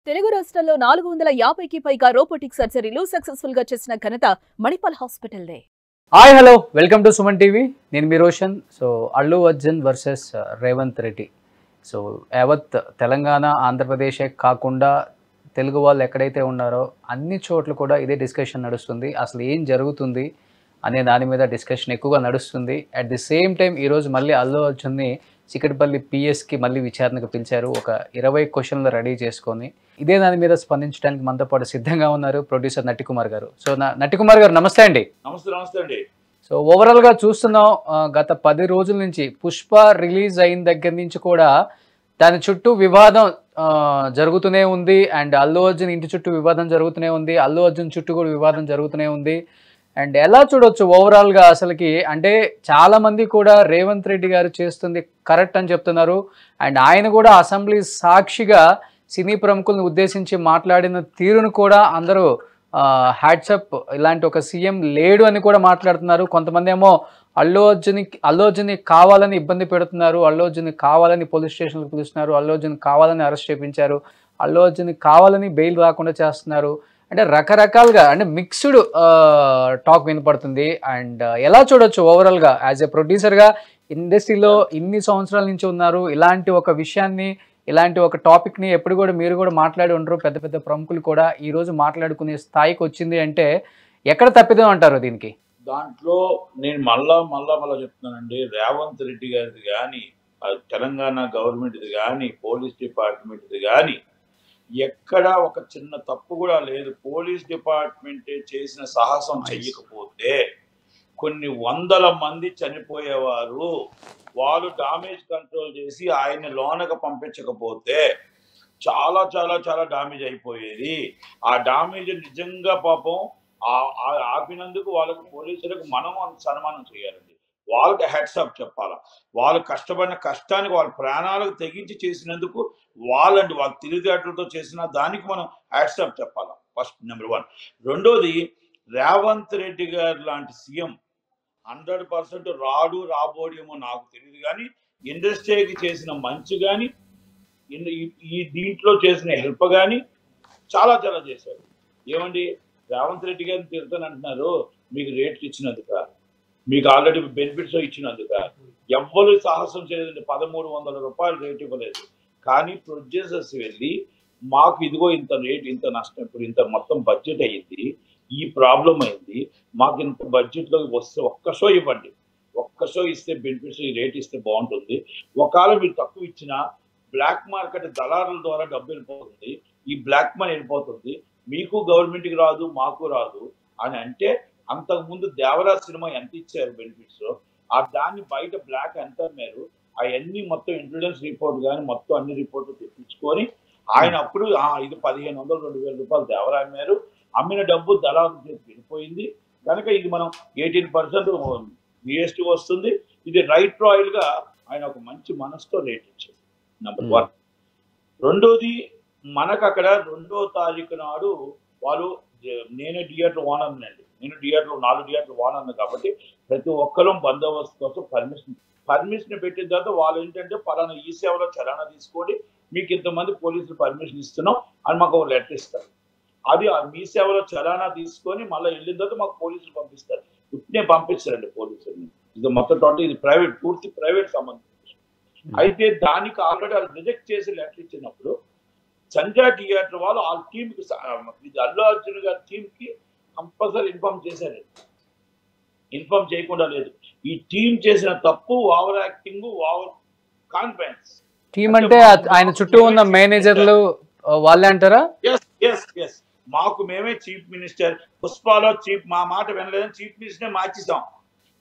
తెలుగు రాష్ట్రాల్లో 450కి పైగా రోబోటిక్ సర్జరీలు సక్సెస్ఫుల్ గా చేసిన ఘనత మణిపాల్ హాస్పిటల్దే. Hi hello welcome to Suman TV. నేను మీ Roshan. So Allu Arjun versus Revanth Reddy. So యావత్ తెలంగాణ ఆంధ్రప్రదేశే కాకుండా తెలుగు వాళ్ళు ఎక్కడైతే ఉన్నారో అన్ని చోట్ల కూడా ఇదే డిస్కషన్ నడుస్తుంది. అసలు ఏం జరుగుతుంది అనే దాని మీద డిస్కషన్ ఎక్కువగా నడుస్తుంది. అట్ ది సేమ్ టైం ఈరోజు మళ్ళీ అల్లు అర్జున్ని చికటిపల్లి పిఎస్కి మళ్ళీ విచారణకు పిలిచారు. ఒక 20 క్వశ్చన్లు రెడీ చేసుకొని ఇదే దాని మీద స్పందించడానికి మనతో పాటు సిద్ధంగా ఉన్నారు ప్రొడ్యూసర్ నట్టికుమార్ గారు. సో నట్టికుమార్ గారు నమస్తే అండి. నమస్తే అండి. సో ఓవరాల్గా చూస్తున్నాం, గత 10 రోజుల నుంచి పుష్ప రిలీజ్ అయిన దగ్గర నుంచి కూడా దాని చుట్టూ వివాదం జరుగుతూనే ఉంది. అండ్ అల్లు అర్జున్ ఇంటి చుట్టూ వివాదం జరుగుతూనే ఉంది, అల్లు అర్జున్ చుట్టూ కూడా వివాదం జరుగుతూనే ఉంది. అండ్ ఎలా చూడొచ్చు ఓవరాల్గా అసలుకి అంటే చాలామంది కూడా రేవంత్ రెడ్డి గారు చేస్తుంది కరెక్ట్ అని చెప్తున్నారు. అండ్ ఆయన కూడా అసెంబ్లీ సాక్షిగా సినీ ప్రముఖులను ఉద్దేశించి మాట్లాడిన తీరును కూడా అందరూ హ్యాట్సప్, ఇలాంటి ఒక సీఎం లేడు అని కూడా మాట్లాడుతున్నారు. కొంతమంది ఏమో అల్లు అర్జున్ని కావాలని ఇబ్బంది పెడుతున్నారు, అల్లు అర్జున్ని కావాలని పోలీస్ స్టేషన్లకు పిలుస్తున్నారు, అల్లు అర్జున్ కావాలని అరెస్ట్ చేయించారు, అల్లు అర్జున్ని కావాలని బెయిల్ రాకుండా చేస్తున్నారు. అంటే రకరకాలుగా అంటే మిక్స్డ్ టాక్ వినపడుతుంది. అండ్ ఎలా చూడొచ్చు ఓవరాల్గా యాజ్ ఎ ప్రొడ్యూసర్గా ఇండస్ట్రీలో ఇన్ని సంవత్సరాల నుంచి ఉన్నారు, ఇలాంటి ఒక విషయాన్ని ఇలాంటి ఒక టాపిక్ని ఎప్పుడు కూడా మీరు కూడా మాట్లాడి ఉండరు, పెద్ద పెద్ద ప్రముఖులు కూడా ఈరోజు మాట్లాడుకునే స్థాయికి వచ్చింది అంటే ఎక్కడ తప్పిదం అంటారు దీనికి? దాంట్లో నేను మళ్ళా చెప్తున్నానండి. రేవంత్ రెడ్డి గారిది కానీ, తెలంగాణ గవర్నమెంట్ది కానీ, పోలీస్ డిపార్ట్మెంట్ది కానీ ఎక్కడ ఒక చిన్న తప్పు కూడా లేదు. పోలీస్ డిపార్ట్మెంటే చేసిన సాహసం చెయ్యకపోతే కొన్ని వందల మంది చనిపోయేవారు. వాళ్ళు డామేజ్ కంట్రోల్ చేసి ఆయన్ని లోనకు పంపించకపోతే చాలా చాలా చాలా డామేజ్ అయిపోయేది. ఆ డామేజ్ నిజంగా పాపం ఆపినందుకు వాళ్ళకు పోలీసులకు మనం సన్మానం చేయాలండి. వాళ్ళకి హ్యాట్సాప్ చెప్పాలా. వాళ్ళు కష్టపడిన కష్టానికి వాళ్ళ ప్రాణాలకు తెగించి చేసినందుకు వాళ్ళ తెలివితేటలతో చేసిన దానికి మనం హ్యాట్సాప్ చెప్పాలా. First number 1. రెండోది, రేవంత్ రెడ్డి గారు లాంటి సీఎం 100% రాబోడేమో నాకు తెలియదు, కానీ ఇండస్ట్రీకి చేసిన మంచి కానీ ఈ దీంట్లో చేసిన హెల్ప్ కానీ చాలా చాలా చేశారు. ఏమండి, రేవంత్ రెడ్డి గారిని తిడతానంటున్నారు, మీకు రేట్లు ఇచ్చినందుక, మీకు ఆల్రెడీ బెనిఫిట్స్ ఇచ్చినందుక. ఎవ్వరు సాహసం చేయలేదండి. 1300 రూపాయలు రేట్ ఇవ్వలేదు. కానీ ప్రొడ్యూసర్స్ వెళ్ళి మాకు ఇదిగో ఇంత రేట్, ఇంత నష్టం, ఇప్పుడు ఇంత మొత్తం బడ్జెట్ అయ్యింది, ఈ ప్రాబ్లం అయింది, మాకు ఇంత బడ్జెట్లో వస్తే ఒక్క షో ఇవ్వండి, ఒక్క షో ఇస్తే బెనిఫిట్స్ ఈ రేట్ ఇస్తే బాగుంటుంది. ఒకవేళ మీరు తక్కువ ఇచ్చినా బ్లాక్ మార్కెట్ దళారుల ద్వారా డబ్బు వెళ్ళిపోతుంది, ఈ బ్లాక్ మనీ వెళ్ళిపోతుంది, మీకు గవర్నమెంట్కి రాదు, మాకు రాదు అని అంటే, అంతకుముందు దేవరాజ్ సినిమా ఎంత ఇచ్చారు బెనిఫిట్స్, ఆ దాన్ని బయట బ్లాక్ ఎంత అమ్మారు, అవన్నీ మొత్తం ఇంటెలిజెన్స్ రిపోర్ట్ కానీ మొత్తం అన్ని రిపోర్ట్లు తెప్పించుకొని ఆయన అప్పుడు ఇది 1500-2000 రూపాయలు దేవరా అమ్మారు, అమ్మిన డబ్బు దళారు వెళ్ళిపోయింది కనుక ఇది మనం 18% GST వస్తుంది, ఇది రైట్ రాయల్ గా ఆయన ఒక మంచి మనసుతో రేట్ ఇచ్చారు. నెంబర్ 1. రెండోది, మనకు అక్కడ 2వ తారీఖు నాడు వాళ్ళు, నేనే థియేటర్ ఓనర్ అండి, నేను థియేటర్లో 4 థియేటర్లు ఓనర్ను కాబట్టి ప్రతి ఒక్కరూ బందోబస్తు కోసం పర్మిషన్ పెట్టిన తర్వాత వాళ్ళు ఏంటంటే పలానా ఈ సేవలో చలానా తీసుకోండి, మీకు ఇంతమంది పోలీసులు పర్మిషన్ ఇస్తున్నాం అని మాకు ఒక లెటర్ ఇస్తారు. అది మీ సేవలో చలానా తీసుకొని మళ్ళీ వెళ్ళిన తర్వాత మాకు పోలీసులు పంపిస్తారు. ఇప్పుడే పంపిస్తారండి పోలీసులని. ఇది మొత్తం టోటల్ ఇది ప్రైవేట్, పూర్తి ప్రైవేట్ సంబంధం. అయితే దానికి ఆల్రెడీ వాళ్ళు రిజెక్ట్ చేసి లెటర్ ఇచ్చినప్పుడు సంజయ్ థియేటర్ వాళ్ళు ఆ టీంకి, ఇది అల్లు అర్జున్ గారి టీంకి కంపల్సరీ ఇన్ఫార్మ్ చేశారు. ఇన్ఫార్మ్ చేయకుండా లేదు. ఈ టీం చేసిన తప్పు over acting, over confidence. Team అంటే ఆయన చుట్టూ ఉన్న మేనేజర్లు వాళ్ళే అంటారా? ఎస్ మాకు మేమే చీఫ్ మినిస్టర్, పుష్పాలో మా మాట వినలేదని చీఫ్ మినిస్టర్నే మార్చేసాం.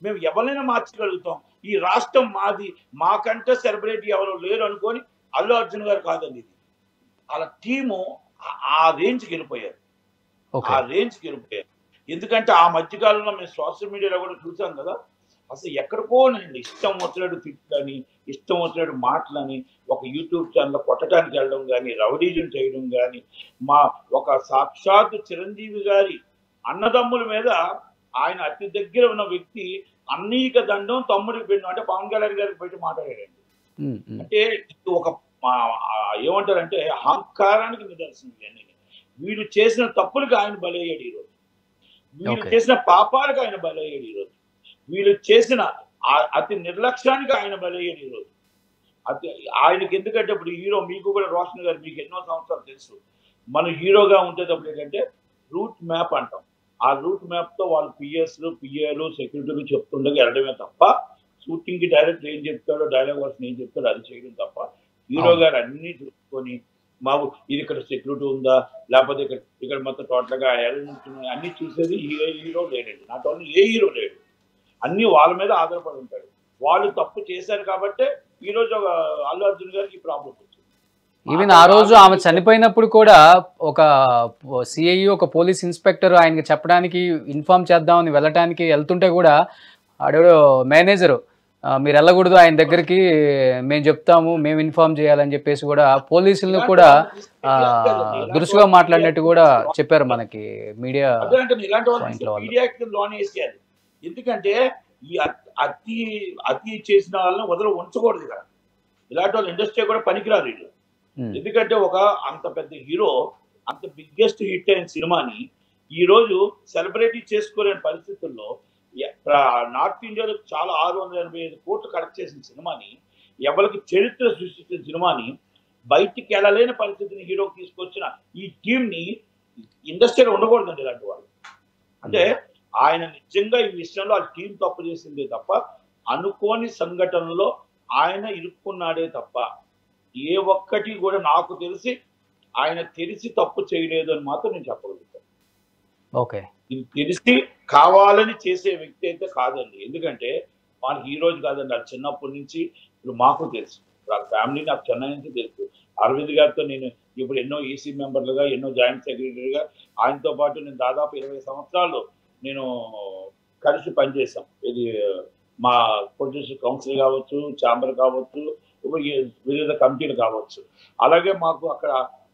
మేము ఎవరైనా మార్చగలుగుతాం, ఈ రాష్ట్రం మాది, మాకంటే సెలబ్రిటీ ఎవరు లేరు అనుకొని అల్లు అర్జున్ గారు కాదండి ఇది. వాళ్ళ టీము ఆ రేంజ్కి వెళ్ళిపోయారు, ఆ రేంజ్కి వెళ్ళిపోయారు. ఎందుకంటే ఆ మధ్యకాలంలో మేము సోషల్ మీడియాలో కూడా చూసాం కదా, అసలు ఎక్కడికో నేను ఇష్టం వచ్చినట్టు తిట్టని, ఇష్టం వచ్చినట్టు మాటలని, ఒక యూట్యూబ్ ఛానల్ కొట్టడానికి వెళ్ళడం కానీ, రౌడీజం చేయడం కానీ, మా ఒక సాక్షాత్ చిరంజీవి గారి అన్నదమ్ముల మీద ఆయన అతి దగ్గర ఉన్న వ్యక్తి అన్నీక దండం తమ్ముడికి పెట్టిన అంటే పవన్ కళ్యాణ్ గారికి పెట్టి మాట్లాడాడండి. అంటే ఒక ఏమంటారంటే అహంకారానికి నిదర్శనం ఇవన్నీ. వీళ్ళు చేసిన తప్పులకు ఆయన బలయ్యాడు ఈరోజు, వీళ్ళు చేసిన పాపాలకు ఆయన బలయ్యాడు ఈరోజు, వీళ్ళు చేసిన అతి నిర్లక్ష్యానికి ఆయన బలయ్యాడు ఈరోజు. అతి ఆయనకి ఎందుకంటే ఇప్పుడు హీరో, మీకు కూడా రోషన్ గారు మీకు ఎన్నో సంవత్సరాలు తెలుసు, మన హీరోగా ఉండేటప్పుడు ఏంటంటే రూట్ మ్యాప్ అంటాం. ఆ రూట్ మ్యాప్తో వాళ్ళు పిఎస్లు పిఏలు సెక్యూరిటీలు చెప్తుండగా వెళ్ళడమే తప్ప షూటింగ్కి డైరెక్టర్ ఏం చెప్తాడో డైలాగ్ వర్షన్ ఏం చెప్తాడో అది చేయడం తప్ప హీరో గారు అన్నీ చూసుకొని మాకు ఇది ఇక్కడ సెక్యూరిటీ ఉందా లేకపోతే ఇక్కడ మొత్తం టోటల్గా అన్ని చూసేది హీరో లేడండి. నాట్ ఓన్లీ ఏ హీరో లేడు, అన్ని వాళ్ళ మీద ఆధారపడి ఉంటాడు. వాళ్ళు తప్పు చేశారు కాబట్టి ఈరోజు అల్లు అర్జున్ గారికి ప్రాబ్లం వచ్చింది. ఈవెన్ ఆ రోజు ఆమె చనిపోయినప్పుడు కూడా ఒక సిఐ ఒక పోలీస్ ఇన్స్పెక్టర్ ఆయనకి చెప్పడానికి ఇన్ఫార్మ్ చేద్దామని వెళ్ళటానికి వెళ్తుంటే కూడా ఆడేవాడు మేనేజరు మీరు వెళ్ళకూడదు ఆయన దగ్గరికి, మేము చెప్తాము, మేము ఇన్ఫార్మ్ చేయాలని చెప్పేసి కూడా పోలీసులను కూడా దురుసుగా మాట్లాడినట్టు కూడా చెప్పారు మనకి మీడియా. ఎందుకంటే ఈ అతి చేసిన వాళ్ళని వదల ఉంచకూడదు ఇక్కడ. ఇలాంటి వాళ్ళు ఇండస్ట్రీ కూడా పనికిరారు వీళ్ళు. ఎందుకంటే ఒక అంత పెద్ద హీరో అంత బిగ్గెస్ట్ హిట్ అయిన సినిమాని ఈ రోజు సెలబ్రిటీ చేసుకోలేని పరిస్థితుల్లో నార్త్ ఇండియాలో చాలా 685 కోట్లు కలెక్ట్ చేసిన సినిమాని, ఎవరికి చరిత్ర సృష్టించిన సినిమాని బయటికి వెళ్ళలేని పరిస్థితిని హీరోకి తీసుకొచ్చిన ఈ టీంని ఇండస్ట్రీలో ఉండకూడదండి ఇలాంటి వాళ్ళు. అంటే ఆయన నిజంగా ఈ విషయంలో ఆ టీం తప్పు చేసిందే తప్ప అనుకోని సంఘటనలో ఆయన ఇరుక్కున్నాడే తప్ప ఏ ఒక్కటి కూడా నాకు తెలిసి ఆయన తెలిసి తప్పు చేయలేదు అని మాత్రం నేను చెప్పగలుగుతాను. ఓకే, ఇది తెలిసి కావాలని చేసే వ్యక్తి అయితే కాదండి. ఎందుకంటే మనకి ఈ రోజు కాదండి, అది చిన్నప్పటి నుంచి ఇప్పుడు మాకు తెలుసు, వాళ్ళ ఫ్యామిలీ నాకు చెన్నై నుంచి తెలుసు. అరవింద్ గారితో నేను ఇప్పుడు ఎన్నో ఈసీ మెంబర్లుగా, ఎన్నో జాయింట్ సెక్రటరీగా ఆయనతో పాటు నేను దాదాపు 20 సంవత్సరాలు నేను కలిసి పనిచేశాం. ఇది మా ప్రొడ్యూసర్ కౌన్సిల్ కావచ్చు, ఛాంబర్ కావచ్చు, వివిధ కమిటీలు కావచ్చు. అలాగే మాకు అక్కడ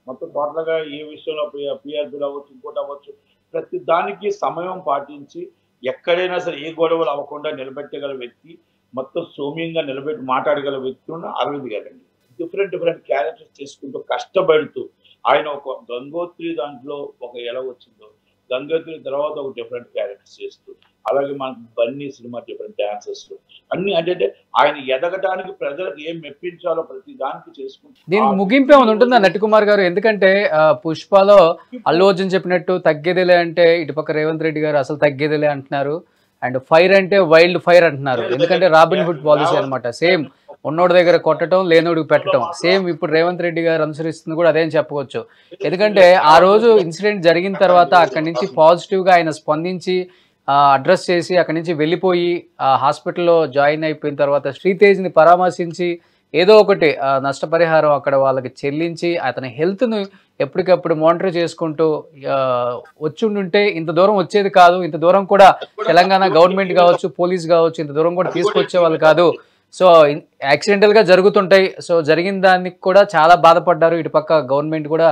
మొత్తం టోటల్గా ఏ విషయంలో పిఆర్బీలు అవ్వచ్చు, ఇంకోటి అవ్వచ్చు, ప్రతి దానికి సమయం పాటించి ఎక్కడైనా సరే ఏ గొడవలు అవ్వకుండా నిలబెట్టగల వ్యక్తి, మొత్తం సౌమ్యంగా నిలబెట్టి మాట్లాడగల వ్యక్తి ఉన్న అరవింద్ గారండి. డిఫరెంట్ క్యారెక్టర్స్ చేసుకుంటూ కష్టపడుతూ ఆయన ఒక గంగోత్రి దాంట్లో ఒక ఎలా వచ్చిందో, గంగోత్రి తర్వాత ఒక డిఫరెంట్ క్యారెక్టర్స్ చేస్తూ, అలాగే మనకు బన్నీ సినిమా డిఫరెంట్ డాన్సెస్ అన్ని అంటే ఆయన ఎదగడానికి ప్రజలకు ఏం మెప్పించాలో ప్రతి దానికి చేసుకుంటూ. దీనికి ముగింపు ఏమైనా ఉంటుందా నటికుమార్ గారు? ఎందుకంటే పుష్పలో అల్లు అర్జున్ చెప్పినట్టు తగ్గేదిలే అంటే ఇటుపక్క రేవంత్ రెడ్డి గారు అసలు తగ్గేదిలే అంటున్నారు, అండ్ ఫైర్ అంటే వైల్డ్ ఫైర్ అంటున్నారు. ఎందుకంటే రాబిన్ హుడ్ పాలసీ అనమాట, సేమ్ ఉన్నోడి దగ్గర కొట్టడం లేనోడికి పెట్టడం. సేమ్ ఇప్పుడు రేవంత్ రెడ్డి గారు అనుసరిస్తుంది కూడా అదేం చెప్పవచ్చు. ఎందుకంటే ఆ రోజు ఇన్సిడెంట్ జరిగిన తర్వాత అక్కడి నుంచి పాజిటివ్గా ఆయన స్పందించి అడ్రస్ చేసి అక్కడి నుంచి వెళ్ళిపోయి హాస్పిటల్లో జాయిన్ అయిపోయిన తర్వాత శ్రీతేజ్ని పరామర్శించి ఏదో ఒకటి నష్టపరిహారం అక్కడ వాళ్ళకి చెల్లించి అతని హెల్త్ను ఎప్పటికప్పుడు మానిటర్ చేసుకుంటూ వచ్చుంటుంటే ఇంత దూరం వచ్చేది కాదు. ఇంత దూరం కూడా తెలంగాణ గవర్నమెంట్ కావచ్చు, పోలీస్ కావచ్చు, ఇంత దూరం కూడా తీసుకొచ్చే వాళ్ళు కాదు. సో యాక్సిడెంటల్గా జరుగుతుంటాయి. సో జరిగిన దానికి కూడా చాలా బాధపడ్డారు. ఇటుపక్క గవర్నమెంట్ కూడా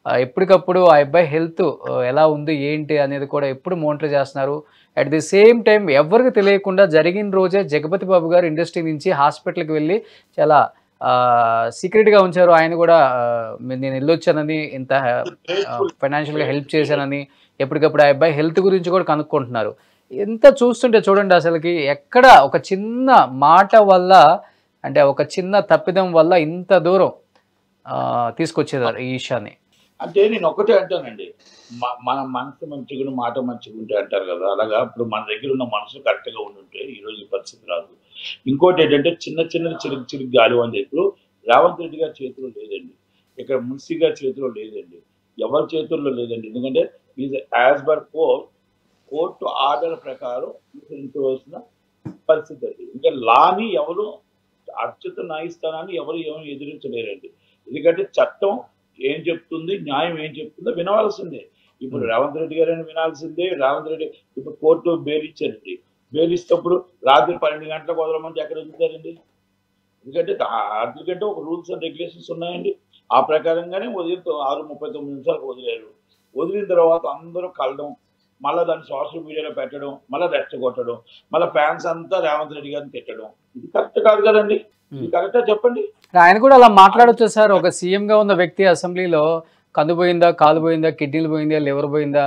ఎప్పటికప్పుడు ఆ అబ్బాయి హెల్త్ ఎలా ఉంది ఏంటి అనేది కూడా ఎప్పుడు మానిటర్ చేస్తున్నారు. అట్ ది సేమ్ టైం ఎవరికి తెలియకుండా జరిగిన రోజే జగపతి బాబు గారు ఇండస్ట్రీ నుంచి హాస్పిటల్కి వెళ్ళి చాలా సీక్రెట్గా ఉంచారు. ఆయన కూడా నేను వెళ్ళొచ్చానని, ఇంత ఫైనాన్షియల్గా హెల్ప్ చేశానని ఎప్పటికప్పుడు ఆ అబ్బాయి హెల్త్ గురించి కూడా కనుక్కుంటున్నారు. ఎంత చూస్తుంటే చూడండి, అసలుకి ఎక్కడ ఒక చిన్న మాట వల్ల అంటే ఒక చిన్న తప్పిదం వల్ల ఇంత దూరం తీసుకొచ్చేదారు ఈ విషయాన్ని. అంటే నేను ఒకటే అంటానండి, మన మనసు మంచిగా మాట మంచిగా ఉంటే అంటారు కదా, అలాగా ఇప్పుడు మన దగ్గర ఉన్న మనసు కరెక్ట్గా ఉండుంటే ఈరోజు ఈ పరిస్థితి రాదు. ఇంకోటి ఏంటంటే చిన్న చిరుగు గాలి అని చెప్పి రేవంత్ రెడ్డి గారి చేతిలో లేదండి, ఇక్కడ మున్సీ గారి చేతిలో లేదండి, ఎవరి చేతుల్లో లేదండి. ఎందుకంటే is as per court order ప్రకారం అనుసరించవలసిన పరిస్థితి అది. ఇంకా లాని ఎవరు అత్యుత న్యాయస్థానాన్ని ఎవరు ఏమీ ఎదిరించలేరండి. ఎందుకంటే చట్టం ఏం చెప్తుంది, న్యాయం ఏం చెప్తుందో వినవలసిందే. ఇప్పుడు రేవంత్ రెడ్డి గారైనా వినాల్సిందే. రేవంత్ రెడ్డి ఇప్పుడు కోర్టు బెయిల్ ఇచ్చారండి, బెయిల్ ఇచ్చినప్పుడు రాత్రి 12 గంటలకు వదలమంటే ఎక్కడ వదులుతారండి? ఎందుకంటే అందుకంటే ఒక రూల్స్ అండ్ రెగ్యులేషన్స్ ఉన్నాయండి. ఆ ప్రకారంగానే ఉదయం 6:39 వదిలేరు. వదిలిన తర్వాత అందరూ కలడం, మళ్ళీ దాన్ని సోషల్ మీడియాలో పెట్టడం, మళ్ళీ రెచ్చగొట్టడం, మళ్ళీ ఫ్యాన్స్ అంతా రేవంత్ రెడ్డి గారిని తిట్టడం, ఇది కరెక్ట్ కాదు కదండి. ఇది కరెక్టా చెప్పండి? ఆయన కూడా అలా మాట్లాడొచ్చు సార్. ఒక సీఎం గా ఉన్న వ్యక్తి అసెంబ్లీలో కందు పోయిందా, కాలు పోయిందా, కిడ్నీలు పోయిందా, లివర్ పోయిందా,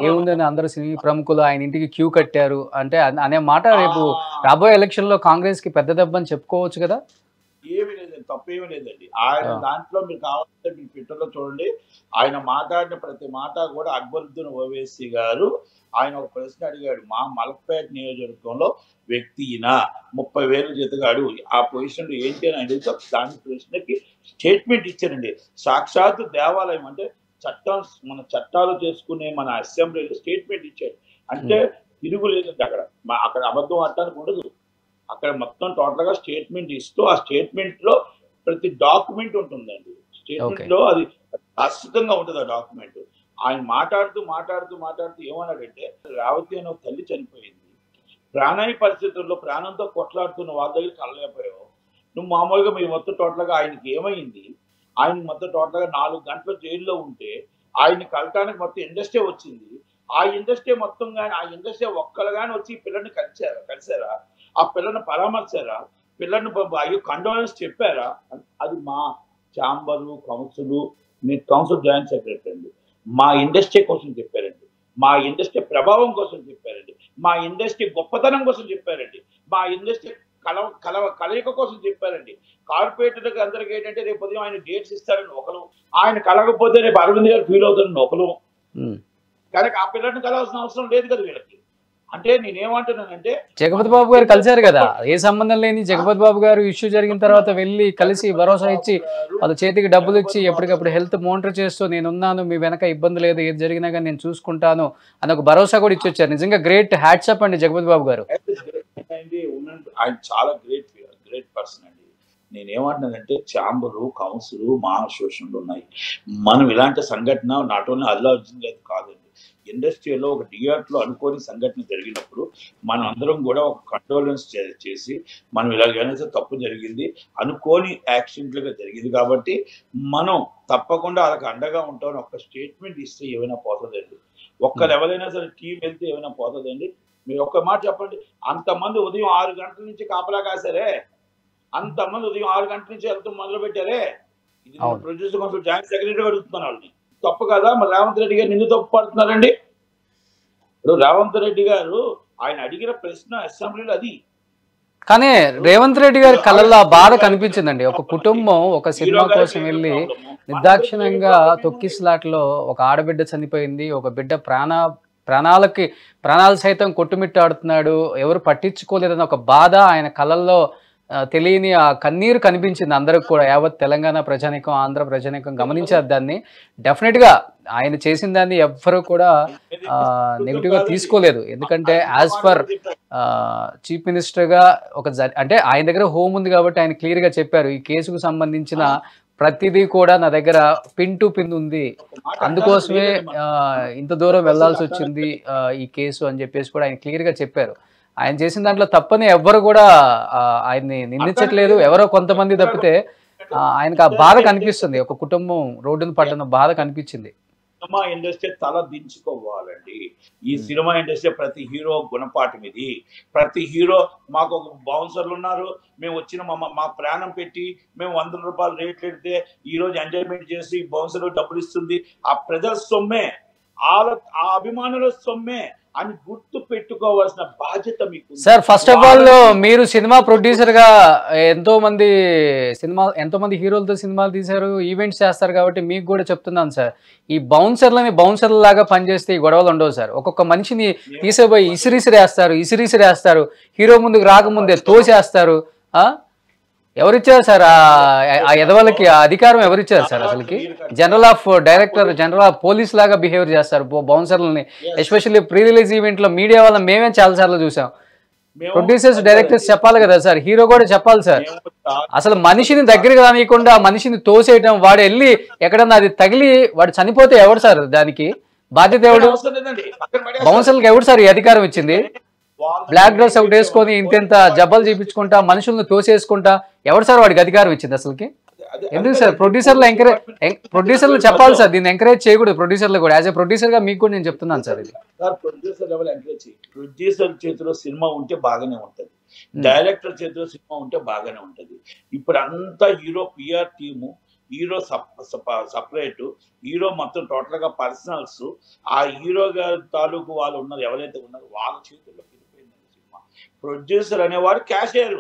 ఏముందని అందరూ సినీ ప్రముఖులు ఆయన ఇంటికి క్యూ కట్టారు అంటే అనే మాట రేపు రాబోయే ఎలక్షన్ లో కాంగ్రెస్ కి పెద్ద దెబ్బ అని చెప్పుకోవచ్చు కదా. ఏమి లేదండి, తప్పేమీ లేదండి. ఆయన దాంట్లో మీరు కావాలంటే మీ ట్విట్టర్లో చూడండి, ఆయన మాట్లాడిన ప్రతి మాట కూడా అక్బరుద్దీన్ ఓవైసీ గారు ఆయన ఒక ప్రశ్న అడిగాడు, మా మలక్పేట నియోజకవర్గంలో వ్యక్తి ఈయన 30,000 జీతగాడు, ఆ పొజిషన్లో ఏంటి అని అడిగితే దాని ప్రశ్నకి స్టేట్మెంట్ ఇచ్చారండి. సాక్షాత్ దేవాలయం అంటే మన చట్టాలు చేసుకునే మన అసెంబ్లీలో స్టేట్మెంట్ ఇచ్చారు. అంటే తిరుగు లేదండి. అక్కడ అబద్ధం ఆడటానికి ఉండదు. అక్కడ మొత్తం టోటల్ గా స్టేట్మెంట్ ఇస్తూ ఆ స్టేట్మెంట్ లో ప్రతి డాక్యుమెంట్ ఉంటుందండి. స్టేట్మెంట్ లో అది ఖచ్చితంగా ఉంటుంది ఆ డాక్యుమెంట్. ఆయన మాట్లాడుతూ ఏమన్నాడంటే, రేవతి అనే తల్లి చనిపోయింది, ప్రాణాయ పరిస్థితుల్లో ప్రాణంతో కొట్లాడుతున్న వాళ్ళ దగ్గర కలలేకపోయావు నువ్వు. మామూలుగా మీరు మొత్తం టోటల్ గా ఆయనకి ఏమైంది, ఆయన మొత్తం టోటల్ గా 4 గంటలు జైల్లో ఉంటే ఆయన్ని కలటానికి మొత్తం ఇండస్ట్రీ వచ్చింది. ఆ ఇండస్ట్రీ మొత్తం కానీ ఆ ఇండస్ట్రీ ఒక్కరు కానీ వచ్చి ఈ పిల్లల్ని కలిసారా, ఆ పిల్లల్ని పరామర్శారా, పిల్లల్ని అయ్యో కండోలెన్స్ చెప్పారా? అది మా ఛాంబరు కౌన్సిల్ జాయింట్ సెక్రటరీ అండి, మా ఇండస్ట్రీ కోసం చెప్పారండి, మా ఇండస్ట్రీ ప్రభావం కోసం చెప్పారండి, మా ఇండస్ట్రీ గొప్పతనం కోసం చెప్పారండి, మా ఇండస్ట్రీ కలయిక కోసం చెప్పారండి. కార్పొరేటర్కి అందరికీ ఏంటంటే రేపు ఉదయం ఆయన డేట్స్ ఇస్తారని ఒకరు, ఆయన కలగకపోతే రేపు అరవింద్ గారు ఫీల్ అవుతారని ఒకరు. కానీ ఆ పిల్లల్ని కలవాల్సిన అవసరం లేదు కదా వీళ్ళకి. అంటే నేనేమంటున్నానంటే, జగపతి బాబు గారు కలిశారు కదా, ఏ సంబంధం లేని జగపతి బాబు గారు ఇష్యూ జరిగిన తర్వాత వెళ్ళి కలిసి భరోసా ఇచ్చి వాళ్ళ చేతికి డబ్బులు ఇచ్చి ఎప్పటికప్పుడు హెల్త్ మానిటర్ చేస్తూ నేనున్నాను, మీ వెనక ఇబ్బంది లేదు, ఏది జరిగినా కానీ నేను చూసుకుంటాను అని ఒక భరోసా కూడా ఇచ్చి వచ్చారు. నిజంగా గ్రేట్ హ్యాట్సప్ అండి జగపతి బాబు గారు. ఆయన చాలా గ్రేట్ పర్సన్ అండి. నేనేమంటున్నానంటే ఛాంబరు, కౌన్సిల్, మా అసోసియేషన్లు ఉన్నాయి. మనం ఇలాంటి సంఘటన నాట్ ఓన్లీ అల్లు అర్జున్ గారు కాదండి, ఇండస్ట్రీలో ఒక థియేటర్లో అనుకోని సంఘటన జరిగినప్పుడు మనం అందరం కూడా ఒక కండోలెన్స్ చేసి మనం ఇలాగైనా తప్పు జరిగింది అనుకోని యాక్సిడెంట్లుగా జరిగింది కాబట్టి మనం తప్పకుండా వాళ్ళకి అండగా ఉంటామని ఒక్క స్టేట్మెంట్ ఇస్తే ఏమైనా పోతుందండి. ఒక్క లెవెల్ అయినా సరే టీం వెళ్తే ఏమైనా పోతుందండి. మీరు ఒక్క మాట చెప్పండి, అంతమంది ఉదయం 6 గంటల నుంచి కాపలా కాసారే, అంతమంది ఉదయం 6 గంటల నుంచి వెళ్తూ మొదలు పెట్టారే, ఇది ప్రొడ్యూసర్ కౌన్సిల్ జాయింట్ సెక్రటరీ అడుగుతున్నాను వాళ్ళని. తప్పు కదా? మరి రేవంత్ రెడ్డి గారు నిన్ను తప్పు పడుతున్నారండి. ఇప్పుడు రేవంత్ రెడ్డి గారు ఆయన అడిగిన ప్రశ్న అసెంబ్లీలో అది. కానీ రేవంత్ రెడ్డి గారి కళ్ళల్లో బాధ కనిపించిందండి. ఒక కుటుంబం ఒక సినిమా కోసం వెళ్ళి నిర్దాక్షిణ్యంగా తొక్కిస్లాట్లో ఒక ఆడబిడ్డ చనిపోయింది, ఒక బిడ్డ ప్రాణాలు సైతం కొట్టుమిట్టాడుతున్నాడు, ఎవరు పట్టించుకోలేదన్న ఒక బాధ ఆయన కళ్ళల్లో తెలియని ఆ కన్నీరు కనిపించింది అందరికి కూడా. యావత్ తెలంగాణ ప్రజానీకం, ఆంధ్ర ప్రజానీకం గమనించారు దాన్ని. డెఫినెట్గా ఆయన చేసిన దాన్ని ఎవ్వరూ కూడా నెగిటివ్గా తీసుకోలేదు. ఎందుకంటే యాజ్ పర్ చీఫ్ మినిస్టర్గా అంటే ఆయన దగ్గర హోమ్ ఉంది కాబట్టి ఆయన క్లియర్గా చెప్పారు, ఈ కేసుకు సంబంధించిన ప్రతిదీ కూడా నా దగ్గర పిన్ టు పిన్ ఉంది, అందుకోసమే ఇంత దూరం వెళ్లాల్సి వచ్చింది ఈ కేసు అని చెప్పేసి కూడా ఆయన క్లియర్గా చెప్పారు. ఆయన చేసిన దాంట్లో తప్పని ఎవ్వరు కూడా ఆయన్ని నిందించట్లేదు, ఎవరో కొంతమంది తప్పితే ఆయనకు ఆ బాధ కనిపిస్తుంది. ఒక కుటుంబం రోడ్డును పడ్డ బాధ కనిపించింది. సినిమా ఇండస్ట్రీ తల దించుకోవాలండి. ఈ సినిమా ఇండస్ట్రీ ప్రతి హీరో గుణపాఠం ఇది. ప్రతి హీరో మాకు ఒక బౌన్సర్లు ఉన్నారు, మేము వచ్చిన మా ప్రాణం పెట్టి మేము 100 రూపాయలు రేట్లు పెడితే ఈ రోజు ఎంజాయ్మెంట్ చేసి బౌన్సర్ డబ్బులు ఇస్తుంది, ఆ ప్రజల సొమ్మే, ఆ అభిమానుల సొమ్మే అని గుర్తు పెట్టుకోవాల్సిన బాధ్యత మీకు. సార్ ఫస్ట్ ఆఫ్ ఆల్ మీరు సినిమా ప్రొడ్యూసర్ గా ఎంతో మంది హీరోలతో సినిమాలు తీశారు, ఈవెంట్స్ చేస్తారు కాబట్టి మీకు కూడా చెప్తున్నాను సార్, ఈ బౌన్సర్ల లాగా పనిచేస్తే ఈ గొడవలు ఉండవు సార్. ఒక్కొక్క మనిషిని తీసేపోయి ఇసిరిసిరేస్తారు, హీరో ముందుకు రాకముందే తోసేస్తారు. ఎవరిచ్చారు సార్ ఆ ఎదవలకి ఆ అధికారం? ఎవరిచ్చారు సార్? అసలుకి general of director, general of police లాగా బిహేవ్ చేస్తారు బౌన్సర్లని. ఎస్పెషల్లీ ప్రీ రిలీజ్ ఈవెంట్ లో మీడియా వల్ల మేమే చాలా సార్లు చూసాం. ప్రొడ్యూసర్స్, డైరెక్టర్స్ చెప్పాలి కదా సార్, హీరో కూడా చెప్పాలి సార్. అసలు మనిషిని దగ్గరికి రానియకుండా మనిషిని తోసేయటం, వాడు వెళ్ళి ఎక్కడన్నా అది తగిలి వాడు చనిపోతే ఎవడు సార్ దానికి బాధ్యత? ఎవడు? బౌన్సర్లకు ఎవడు సార్ ఈ అధికారం ఇచ్చింది? బ్లాక్ డ్రెస్ ఒకటి వేసుకొని ఇంత జబ్బలు చూపించుకుంటా మనుషులను తోసేసుకుంటా ఎవరు సార్ వాడికి అధికారం ఇచ్చింది? అసలుకి ఎందుకు సార్ ప్రొడ్యూసర్లు ప్రొడ్యూసర్లు చెప్పాలి సార్, దీన్ని ఎంకరేజ్ చేయకూడదు ప్రొడ్యూసర్లు కూడా. యాజ్ ఏ ప్రొడ్యూసర్ గా మీకు కూడా నేను చెప్తున్నాను సార్. ఇది సార్ ప్రొడ్యూసర్ లెవెల్ ఎంకరేజ్ చేయి. ప్రొడ్యూసర్ చేతిలో సినిమా ఉంటే బాగానే ఉంటది, డైరెక్టర్ చేతిలో సినిమా ఉంటే బాగానే ఉంటది. ఇప్పుడు అంతా hero PR team, hero separate, hero మొత్తం టోటల్ గా పర్సనల్స్, ఆ హీరో గారి తాలూకు వాళ్ళు ఉన్నారు ఎవరైతే ఉన్నారో వాళ్ళ చేతుల్లో వెళ్ళిపోయిందండి సినిమా. ప్రొడ్యూసర్ అనేవాడు క్యాషియర్,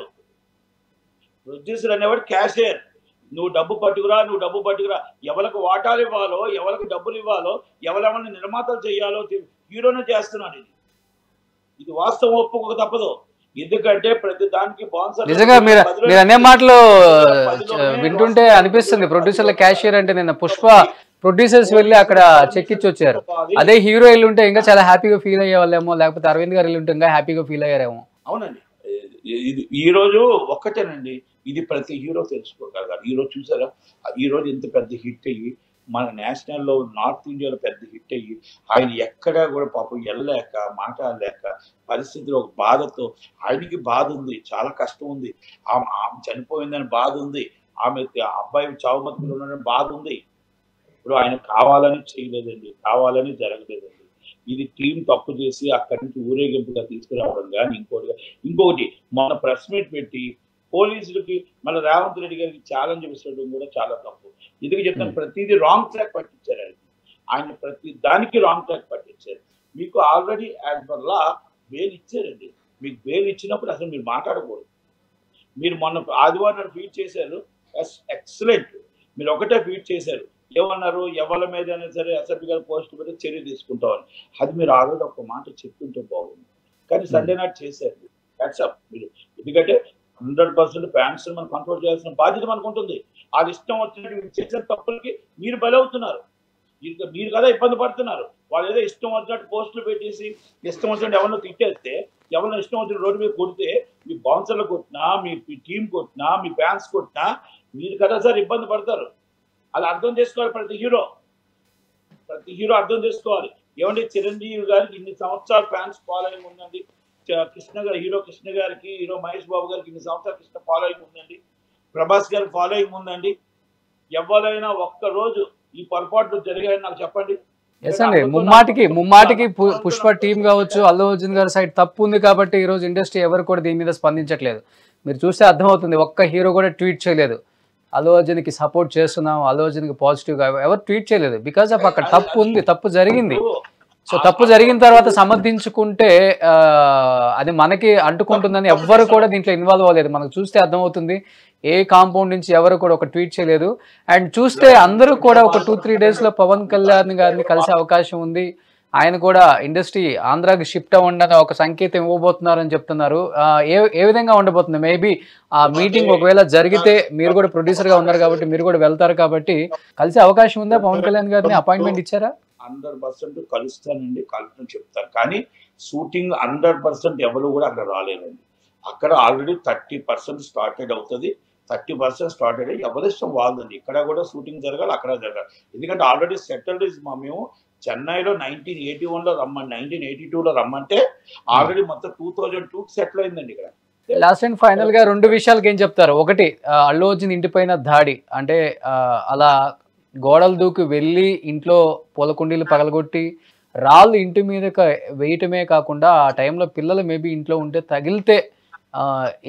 నువ్వు డబ్బు పట్టుకురా, ఎవరికి వాటాలు ఇవ్వాలో, ఎవరికి డబ్బులు ఇవ్వాలో, ఎవరెవరిని నిర్మాతలు చేయాలో హీరోనే చేస్తున్నాడు. ఇది వాస్తవం, ఒప్పుకోక తప్పదు. ఎందుకంటే ప్రతి దానికి నిజంగా మీరు అనే మాటలు వింటుంటే అనిపిస్తుంది ప్రొడ్యూసర్ల క్యాషియర్ అంటే. నిన్న పుష్ప ప్రొడ్యూసర్స్ వెళ్ళి అక్కడ చెక్ ఇచ్చి వచ్చారు. అదే హీరో వెళ్ళి ఉంటే ఇంకా చాలా హ్యాపీగా ఫీల్ అయ్యేవాళ్ళేమో, లేకపోతే అరవింద్ గారు వెళ్ళి ఉంటే ఇంకా హ్యాపీగా ఫీల్ అయ్యారేమో. అవునండి, ఇది ఈ రోజు ఒక్కటేనండి, ఇది ప్రతి హీరో తెలుసుకోగలగాలి. ఈ రోజు చూసారా, ఈ రోజు ఎంత పెద్ద హిట్ అయ్యి మన నేషనల్లో నార్త్ ఇండియాలో పెద్ద హిట్ అయ్యి ఆయన ఎక్కడా కూడా పాపం వెళ్ళలేక మాట్లాడలేక పరిస్థితిలో ఒక బాధతో, ఆయనకి బాధ ఉంది, చాలా కష్టం ఉంది, ఆమె చనిపోయిందని బాధ ఉంది, ఆమె అబ్బాయి చావుమతులు ఉన్నాడని బాధ ఉంది. ఇప్పుడు ఆయన కావాలని చేయలేదండి, కావాలని జరగలేదండి. ఇది టీం తప్పు చేసి అక్కడి నుంచి ఊరేగింపుగా తీసుకురావడం కానీ ఇంకొకటి మన ప్రెస్ మీట్ పెట్టి పోలీసులకి మన రేవంత్ రెడ్డి గారికి ఛాలెంజ్ విసరడం కూడా చాలా తప్పు. ఎందుకు చెప్తాను, ప్రతిదీ రాంగ్ ట్రాక్ పట్టించారు ఆయన ప్రతి దానికి రాంగ్ ట్రాక్ పట్టించారు. మీకు already as per law bail ఇచ్చారండి, మీకు బెయిల్ ఇచ్చినప్పుడు అసలు మీరు మాట్లాడకూడదు. మీరు మొన్న ఆదివారం ట్వీట్ చేశారు, ఎక్సలెంట్, మీరు ఒకటే ట్వీట్ చేశారు, ఏమన్నారు, ఎవరి మీద అయినా సరే అసెంబ్లీ గారు పోస్ట్ పెట్టి చర్య తీసుకుంటామని. అది మీరు ఆల్రెడీ ఒక మాట చెప్తుంటే బాగుంది, కానీ సండే నాట్ చేశారు. వాట్సాప్ మీరు, ఎందుకంటే 100% ఫ్యాన్స్ మనం కంట్రోల్ చేయాల్సిన బాధ్యత మనకు ఉంటుంది. అది ఇష్టం వచ్చినట్టు చేసిన తప్పులకి మీరు బలవుతున్నారు, మీరు కదా ఇబ్బంది పడుతున్నారు. వాళ్ళు ఏదో ఇష్టం వచ్చినట్టు పోస్టులు పెట్టేసి ఇష్టం వచ్చినట్టు ఎవరినో తిట్టేస్తే, ఎవరినో ఇష్టం వచ్చిన రోడ్డు మీద కొడితే, మీ బౌన్సర్లు కొట్టినా, మీ టీం కొట్టినా, మీ ఫ్యాన్స్ కొట్టినా మీరు కదా సార్ ఇబ్బంది పడతారు. అలా అర్థం చేసుకోవాలి ప్రతి హీరో అర్థం చేసుకోవాలి. ఏమంటే చిరంజీవి గారికి ఇన్ని సంవత్సరాలు ఫ్యాన్స్ ఫాలోయింగ్ ఉందండి, హీరో కృష్ణ గారికి, హీరో మహేష్ బాబు గారికి ఇన్ని సంవత్సరాలు కృష్ణ ఫాలోయింగ్ ఉందండి, ప్రభాస్ గారికి ఫాలోయింగ్ ఉందండి. ఎవరైనా ఒక్కరోజు ఈ పొరపాట్లు జరిగాయని నాకు చెప్పండి. ఎస్ అండి, ముమ్మాటికి పుష్ప టీం కావచ్చు, అల్లు అర్జున్ గారి సైడ్ తప్పు ఉంది కాబట్టి ఈ రోజు ఇండస్ట్రీ ఎవరు కూడా దీని మీద స్పందించట్లేదు. మీరు చూస్తే అర్థమవుతుంది, ఒక్క హీరో కూడా ట్వీట్ చేయలేదు అల్లు అర్జున్కి సపోర్ట్ చేస్తున్నాం, అల్లు అర్జున్కి పాజిటివ్గా ఎవరు ట్వీట్ చేయలేదు. బికాజ్ ఆఫ్ అక్కడ తప్పు ఉంది, తప్పు జరిగింది. సో తప్పు జరిగిన తర్వాత సమర్థించుకుంటే అది మనకి అంటుకుంటుందని ఎవ్వరు కూడా దీంట్లో ఇన్వాల్వ్ అవ్వలేదు. మనకు చూస్తే అర్థమవుతుంది, ఏ కాంపౌండ్ నుంచి ఎవరు కూడా ఒక ట్వీట్ చేయలేదు. అండ్ చూస్తే అందరూ కూడా ఒక 2-3 డేస్లో పవన్ కళ్యాణ్ గారిని కలిసే అవకాశం ఉంది, ఆయన కూడా ఇండస్ట్రీ ఆంధ్రాకి షిఫ్ట్ అవ్వండి ఒక సంకేతం ఇవ్వబోతున్నారని చెప్తున్నారు. ఏ విధంగా ఉండబోతుంది? మేబీ ఆ మీటింగ్ ఒకవేళ జరిగితే, మీరు కూడా ప్రొడ్యూసర్గా ఉన్నారు కాబట్టి మీరు కూడా వెళ్తారు కాబట్టి, కలిసే అవకాశం ఉందా? పవన్ కళ్యాణ్ గారిని అపాయింట్మెంట్ ఇచ్చారా? 100% కలుస్తానండి, కలుపుని చెప్తాను. కానీ షూటింగ్ 100% ఎవరు కూడా అక్కడ రాలేదండి. అక్కడ ఆల్రెడీ 30% స్టార్టెడ్ అవుతుంది, 30% స్టార్టెడ్ అయ్యి ఎవరిష్టం వాళ్ళండి. ఇక్కడ కూడా షూటింగ్ జరగాలి, అక్కడ జరగాలి. ఎందుకంటే ఆల్రెడీ సెటిల్డ్ మేము చెన్నైలో 1981లో రమ్మని, 1982లో రమ్మంటే ఆల్రెడీ మొత్తం 2002 సెటిల్ అయిందండి ఇక్కడ. లాస్ట్ అండ్ ఫైనల్ గా 2 విషయాలకి ఏం చెప్తారు? ఒకటి, అల్లు అర్జున్ ఇంటిపైన దాడి, అంటే అలా గోడలు దూకి వెళ్ళి ఇంట్లో పూలకుండీలు పగలగొట్టి రాళ్ళు ఇంటి మీద వేయటమే కాకుండా ఆ టైంలో పిల్లలు మేబీ ఇంట్లో ఉంటే తగిలితే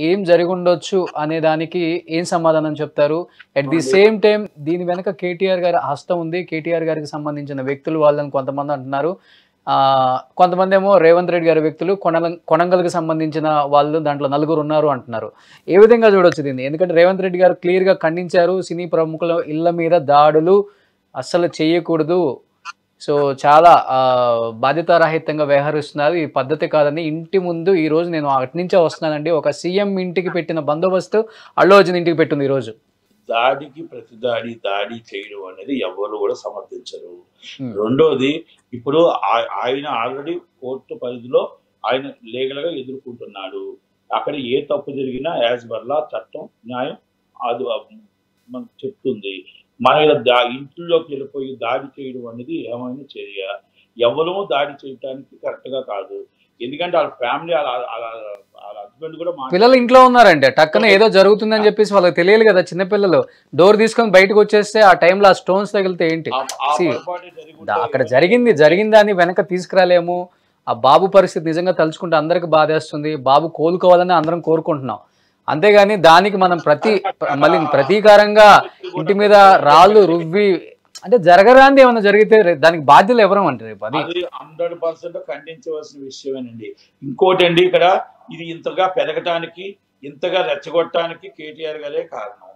ఏం జరిగి ఉండొచ్చు అనే దానికి ఏం సమాధానం చెప్తారు? అట్ ది సేమ్ టైం దీని వెనక కేటీఆర్ గారి హస్తం ఉంది, కేటీఆర్ గారికి సంబంధించిన వ్యక్తులు వాళ్ళని కొంతమంది అంటున్నారు, కొంతమంది ఏమో రేవంత్ రెడ్డి గారి వ్యక్తులు, కొనంగల్కి సంబంధించిన వాళ్ళు దాంట్లో 4 ఉన్నారు అంటున్నారు. ఏ విధంగా చూడొచ్చు దీన్ని? ఎందుకంటే రేవంత్ రెడ్డి గారు క్లియర్గా ఖండించారు, సినీ ప్రముఖుల ఇళ్ల మీద దాడులు అస్సలు చేయకూడదు, సో చాలా బాధ్యతారహితంగా వ్యవహరిస్తున్నారు, ఈ పద్ధతి కాదని. ఇంటి ముందు ఈ రోజు నేను అటు నుంచే వస్తున్నానండి, ఒక సీఎం ఇంటికి పెట్టిన బందోబస్తు అల్లు అర్జున్ ఇంటికి పెట్టింది ఈరోజు. దాడికి ప్రతి దాడి చేయడం అనేది ఎవరు కూడా సమర్థించరు. రెండోది, ఇప్పుడు ఆయన ఆల్రెడీ కోర్టు పరిధిలో ఆయన లీగల్ గా ఎదుర్కొంటున్నాడు. అక్కడ ఏ తప్పు జరిగినా యాజ్ పర్ చట్టం న్యాయం అది మనకు చెప్తుంది. మన ఇంట్లోకి వెళ్ళిపోయి దాడి చేయడం అనేది ఏమైనా చర్య, ఎవరూ దాడి చేయడానికి కరెక్ట్ గా కాదు. ఎందుకంటే వాళ్ళ ఫ్యామిలీ అలా హస్బెండ్ కూడా పిల్లలు ఇంట్లో ఉన్నారంటే టక్కున ఏదో జరుగుతుందని చెప్పేసి వాళ్ళకి తెలియదు కదా, చిన్నపిల్లలు డోర్ తీసుకొని బయటకు వచ్చేస్తే ఆ టైంలో ఆ స్టోన్స్ తగిలితే ఏంటి. అక్కడ జరిగిన దాన్ని వెనక తీసుకురాలేము. ఆ బాబు పరిస్థితి నిజంగా తలుచుకుంటే అందరికి బాధేస్తుంది. బాబు కోలుకోవాలని అందరం కోరుకుంటున్నాం, అంతేగాని దానికి మనం మళ్ళీ ప్రతీకారంగా ఇంటి మీద రాళ్ళు రువ్వి అంటే జరగరాంది ఏమన్నా జరిగితే దానికి బాధ్యులు ఎవరు అంటారు? అది 100% ఖండించవలసిన విషయమేనండి. ఇంకోటి అండి, ఇక్కడ ఇది ఇంతగా పెరగటానికి ఇంతగా రెచ్చగొట్టడానికి కేటీఆర్ గారే కారణం.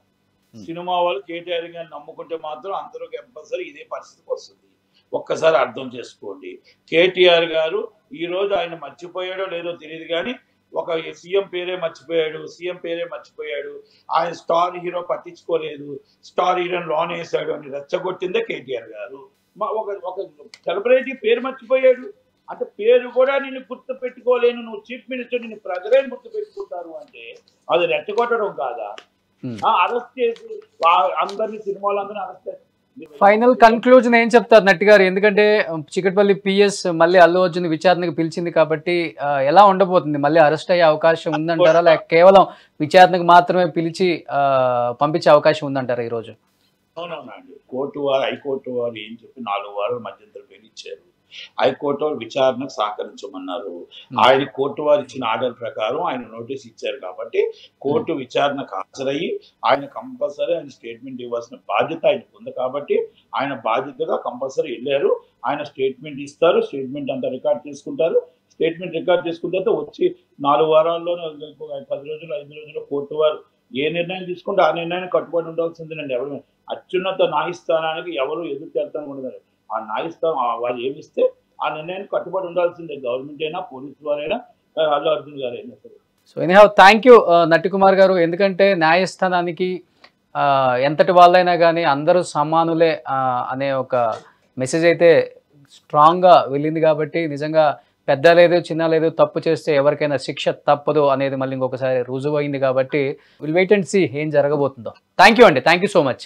సినిమా వాళ్ళు కేటీఆర్ గారిని నమ్ముకుంటే మాత్రం అందరూ కంపల్సరీ ఇదే పరిస్థితికి వస్తుంది. ఒక్కసారి అర్థం చేసుకోండి. కేటీఆర్ గారు ఈ రోజు ఆయన మర్చిపోయాడో లేదో తెలియదు కానీ ఒక సీఎం పేరే మర్చిపోయాడు, ఆయన స్టార్ హీరో పట్టించుకోలేదు, స్టార్ హీరోని లోన్ వేసాడు అని రెచ్చగొట్టిందే కేటీఆర్ గారు. ఒక సెలబ్రిటీ పేరు మర్చిపోయాడు అంటే పేరు కూడా నిన్ను గుర్తు పెట్టుకోలేను, నువ్వు చీఫ్ మినిస్టర్, నిన్ను ప్రజలే గుర్తు పెట్టుకుంటారు అంటే అది రెచ్చగొట్టడం కాదా? అరెస్ట్ చేసి అందరినీ సినిమాలందరినీ అరెస్ట్ చేసి ఫైనల్ కన్క్లూజన్ ఏం చెప్తారు నట్టి గారు? ఎందుకంటే చికట్పల్లి పిఎస్ మళ్ళీ అల్లు అర్జున్ విచారణకు పిలిచింది కాబట్టి ఎలా ఉండబోతుంది? మళ్ళీ అరెస్ట్ అయ్యే అవకాశం ఉందంటారా, లేక కేవలం విచారణకు మాత్రమే పిలిచి పంపించే అవకాశం ఉందంటారా ఈ రోజు? అవునవునండి, హైకోర్టు వారు ఏం చెప్పి 4 వారాల మధ్యంతర బెయిల్ ఇచ్చారు. హైకోర్టు వారు విచారణకు సహకరించమన్నారు. ఆయన కోర్టు వారు ఇచ్చిన ఆర్డర్ ప్రకారం ఆయన నోటీస్ ఇచ్చారు కాబట్టి కోర్టు విచారణకు హాజరయ్యి ఆయన కంపల్సరీ ఆయన స్టేట్మెంట్ ఇవ్వాల్సిన బాధ్యత ఆయనకు ఉంది కాబట్టి ఆయన బాధ్యతగా కంపల్సరీ వెళ్ళారు. ఆయన స్టేట్మెంట్ ఇస్తారు, స్టేట్మెంట్ అంతా రికార్డ్ చేసుకుంటారు. స్టేట్మెంట్ రికార్డ్ చేసుకున్న తర్వాత వచ్చి 4 వారాల్లోనే 10 రోజులు 5 రోజుల్లో కోర్టు వారు ఏ నిర్ణయం తీసుకుంటే ఆ నిర్ణయానికి కట్టుబడి ఉండాల్సిందేనండి. ఎవరు అత్యున్నత న్యాయస్థానానికి ఎవరు ఎదురు చేస్తాను ఉండదు. ఆ న్యాయస్థానం వాళ్ళు ఏమిస్తే ఆ నిర్ణయానికి కట్టుబడి ఉండాల్సిందే, గవర్నమెంట్ అయినా పోలీసు వారైనా అల్లు అర్జున్ గారైనా సరే. సో ఎనీహౌ థ్యాంక్ యూ నట్టి కుమార్ గారు. ఎందుకంటే న్యాయస్థానానికి ఎంతటి వాళ్ళైనా కానీ అందరూ సమానులే అనే ఒక మెసేజ్ అయితే స్ట్రాంగ్గా వెళ్ళింది కాబట్టి నిజంగా పెద్ద లేదు చిన్న లేదు, తప్పు చేస్తే ఎవరికైనా శిక్ష తప్పదు అనేది మళ్ళీ ఇంకొకసారి రుజువు అయింది కాబట్టి విల్ వెయిట్ అండ్ సీ ఏం జరగబోతుందో. థ్యాంక్ యూ అండి, థ్యాంక్ యూ సో మచ్.